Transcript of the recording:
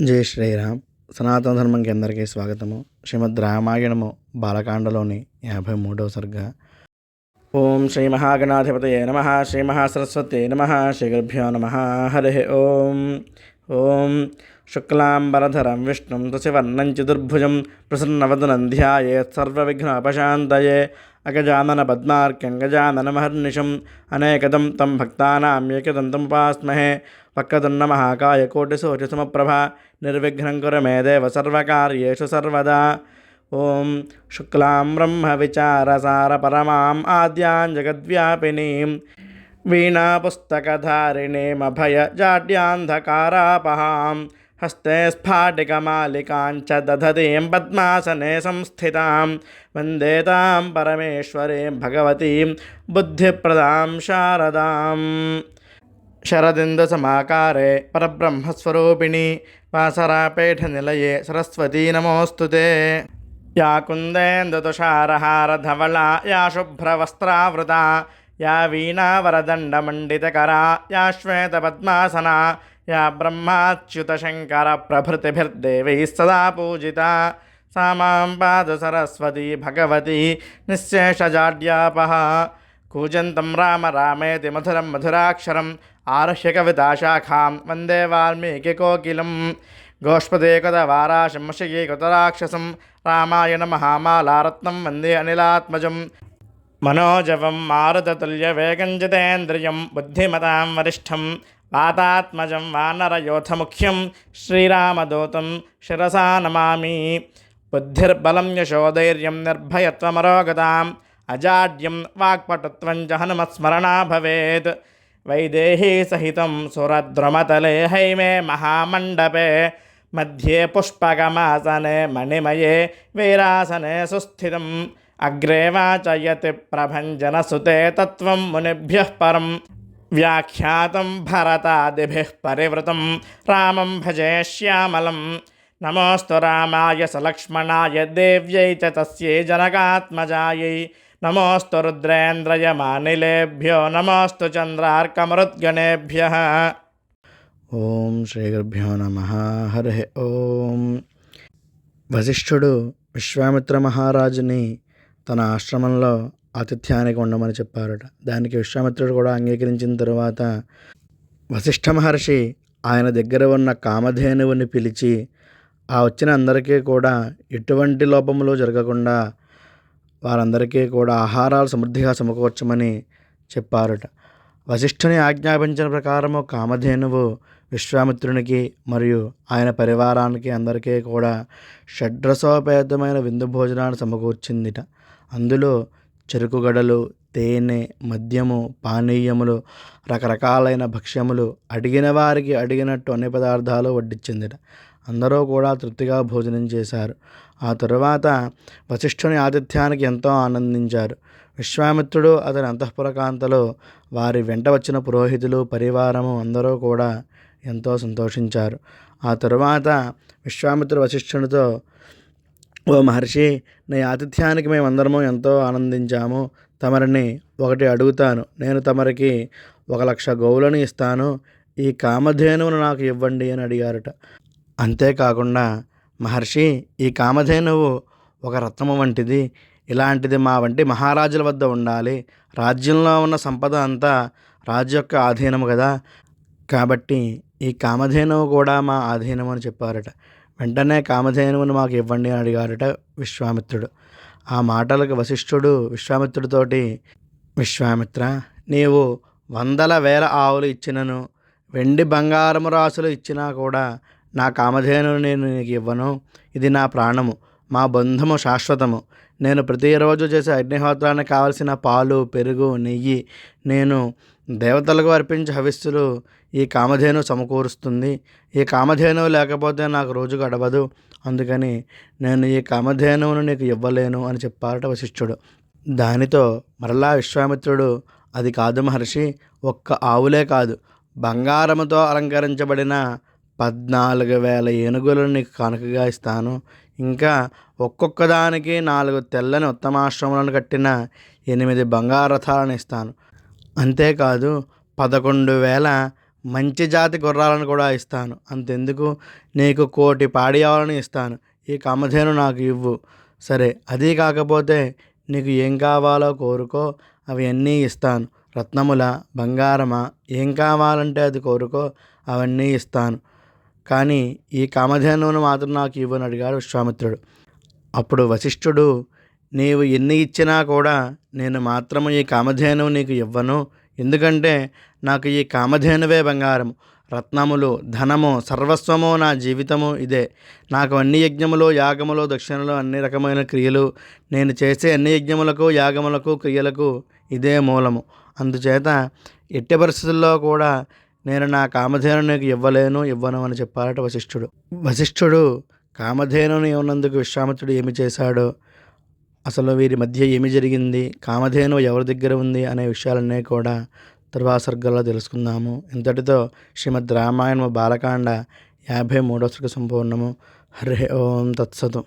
జై శ్రీరామ్. సనాతన ధర్మంకి అందరికీ స్వాగతము. శ్రీమద్ రామాయణము బాలకాండలోని 53వ సర్గ. ఓం శ్రీ మహాగణాధిపతయే నమః. శ్రీ మహాసరస్వత్యై నమః. శ్రీ గురుభ్యో నమః. హరి ఓం. ఓం శుక్లాంబరధరం విష్ణుం శశివర్ణం చతుర్భుజం ప్రసన్నవదనం ధ్యాయేత్ సర్వవిఘ్నోపశాంతయే. అగజానన పద్మార్కం గజాననమహర్నిశం అనేకదం తం భక్తానాం ఏకదంతముపాస్మహే. వక్రతుण्ड महाकाय कोटिसूर्यसमप्रभा निर्विघ्नं कुरु मे देव सर्वकार्येषु सर्वदा. ओं शुक्लां ब्रह्मविचारसारपरमाम् आद्यां जगद्व्यापिनीं वीणापुस्तकधारिणीमभयजाड्यान्धकारापहां हस्ते स्फाटिकमालिकां च दधतीं पद्मासने संस्थितां वन्दे तां परमेश्वरीं भगवतीं बुद्धिप्रदां शारदाम्. शरदिन्दुसमाकारे परब्रह्मस्वरूपिणी वासरापेठनिलये सरस्वती नमोऽस्तुते. या कुन्देन्दुतुषारहारधवला या शुभ्रवस्त्रावृता या वीणावरदण्डमण्डितकरा या श्वेतपद्मासना या ब्रह्माच्युतशङ्करप्रभृतिभिर्देवैः सदा पूजिता सा मां पातु सरस्वती भगवती निःशेषजाड्यापः. कूजन्तं राम रामेति मधुरं मधुराक्षरम् आरुह्य कविताशाखां वन्दे वाल्मीकिकोकिलं. गोष्पदेकदवाराशं मषिकीकृतराक्षसं रामायणमहामालारत्नं वन्दे अनिलात्मजं. मनोजवं मारुततुल्यवेगं जितेन्द्रियं बुद्धिमतां वरिष्ठं वातात्मजं वानरयोधमुख्यं श्रीरामदूतं शिरसा नमामि. बुद्धिर्बलं यशोधैर्यं निर्भयत्वमरोगताम् अजाड्यं वाक्पटुत्वं च हनुमत्स्मरणा भवेत्. वैदेही सहितं सुरद्रुमतले हैमे महामण्डपे मध्ये पुष्पकमासने मणिमये वीरासने सुस्थितम्. अग्रे वाचयति प्रभञ्जनसुते तत्त्वं मुनिभ्यः परं व्याख्यातं भरतादिभिः परिवृतं रामं भजे श्यामलं. नमोऽस्तु रामाय सलक्ष्मणाय देव्यै च तस्यै जनकात्मजायै. नमोऽस्तु रुद्रेन्द्रयमानिलेभ्यो नमोऽस्तु चन्द्रार्कमरुद्गणेभ्यः. ఓం శ్రీ గురుభ్యో నమః. హరి ఓం. వశిష్ఠుడు విశ్వామిత్ర మహారాజుని తన ఆశ్రమంలో ఆతిథ్యానికి ఉండమని చెప్పారట. దానికి విశ్వామిత్రుడు కూడా అంగీకరించిన తరువాత వశిష్ఠ మహర్షి ఆయన దగ్గర ఉన్న కామధేనువుని పిలిచి ఆ వచ్చిన అందరికీ కూడా ఎటువంటి లోపములు జరగకుండా వారందరికీ కూడా ఆహారాలు సమృద్ధిగా సమకూర్చమని చెప్పారట. వశిష్ఠుని ఆజ్ఞాపించిన ప్రకారము కామధేనువు విశ్వామిత్రునికి మరియు ఆయన పరివారానికి అందరికీ కూడా షడ్రసోపేతమైన విందు భోజనాన్ని సమకూర్చిందిట. అందులో చెరుకుగడలు, తేనె, మద్యము, పానీయములు, రకరకాలైన భక్ష్యములు, అడిగిన వారికి అడిగినట్టు అన్ని పదార్థాలు వడ్డించిందిట. అందరూ కూడా తృప్తిగా భోజనం చేశారు. ఆ తరువాత వశిష్ఠుని ఆతిథ్యానికి ఎంతో ఆనందించారు. విశ్వామిత్రుడు అతని అంతఃపురకాంతలో వారి వెంట వచ్చిన పురోహితులు పరివారము అందరూ కూడా ఎంతో సంతోషించారు. ఆ తరువాత విశ్వామిత్రుడు వశిష్ఠునితో, ఓ మహర్షి, నీ ఆతిథ్యానికి మేమందరము ఎంతో ఆనందించాము. తమరిని ఒకటి అడుగుతాను. నేను తమరికి 1,00,000 గోవులను ఇస్తాను. ఈ కామధేనువును నాకు ఇవ్వండి అని అడిగారట. అంతేకాకుండా, మహర్షి, ఈ కామధేనువు ఒక రత్నము వంటిది. ఇలాంటిది మా వంటి మహారాజుల వద్ద ఉండాలి. రాజ్యంలో ఉన్న సంపద అంతా రాజు యొక్క ఆధీనము కదా. కాబట్టి ఈ కామధేనువు కూడా మా ఆధీనము అని చెప్పారట. వెంటనే కామధేనువును మాకు ఇవ్వండి అని అడిగారట విశ్వామిత్రుడు. ఆ మాటలకు వశిష్ఠుడు విశ్వామిత్రుడితోటి, విశ్వామిత్ర, నీవు 100,000 ఆవులు ఇచ్చినను, వెండి బంగారము రాసులు ఇచ్చినా కూడా నా కామధేనువును నేను నీకు ఇవ్వను. ఇది నా ప్రాణము, మా బంధము శాశ్వతము. నేను ప్రతిరోజు చేసే అగ్నిహోత్రానికి కావలసిన పాలు, పెరుగు, నెయ్యి నేను దేవతలకు అర్పించే హవిస్సులు ఈ కామధేను సమకూరుస్తుంది. ఈ కామధేనువు లేకపోతే నాకు రోజు గడవదు. అందుకని నేను ఈ కామధేనువును నీకు ఇవ్వలేను అని చెప్పారట వశిష్ఠుడు. దానితో మరలా విశ్వామిత్రుడు, అది కాదు మహర్షి, ఒక్క ఆవులే కాదు, బంగారముతో అలంకరించబడిన 14,000 ఏనుగులను నీకు కానుకగా ఇస్తాను. ఇంకా ఒక్కొక్క దానికి 4 తెల్లని ఉత్తమాశ్రములను కట్టిన 8 బంగారు రథాలను ఇస్తాను. అంతేకాదు 11,000 మంచి జాతి గుర్రాలను కూడా ఇస్తాను. అంతెందుకు, నీకు 1,00,00,000 పాడి ఆవులను ఇస్తాను. ఈ కామధేను నాకు ఇవ్వు. సరే, అదీ కాకపోతే నీకు ఏం కావాలో కోరుకో, అవి అన్నీ ఇస్తాను. రత్నముల, బంగారమా, ఏం కావాలంటే అది కోరుకో, అవన్నీ ఇస్తాను. కానీ ఈ కామధేనువును మాత్రం నాకు ఇవ్వని అడిగాడు విశ్వామిత్రుడు. అప్పుడు వశిష్ఠుడు, నీవు ఎన్ని ఇచ్చినా కూడా నేను మాత్రము ఈ కామధేనువు నీకు ఇవ్వను. ఎందుకంటే నాకు ఈ కామధేనువే బంగారం, రత్నములు, ధనము, సర్వస్వము, నా జీవితము ఇదే. నాకు అన్ని యజ్ఞములు, యాగములు, దక్షిణలు, అన్ని రకమైన క్రియలు, నేను చేసే అన్ని యజ్ఞములకు, యాగములకు, క్రియలకు ఇదే మూలము. అందుచేత ఎట్టి పరిస్థితుల్లో కూడా నేను నా కామధేను నీకు ఇవ్వను అని చెప్పారట వశిష్ఠుడు. వశిష్ఠుడు కామధేనుని ఇవ్వనందుకు విశ్వామిత్రుడు ఏమి చేశాడో, అసలు వీరి మధ్య ఏమి జరిగింది, కామధేను ఎవరి దగ్గర ఉంది అనే విషయాలన్నీ కూడా తర్వాత సర్గల్లో తెలుసుకుందాము. ఇంతటితో శ్రీమద్ రామాయణము బాలకాండ 53వ సర్గ సంపూర్ణము. హరి ఓం తత్సతు.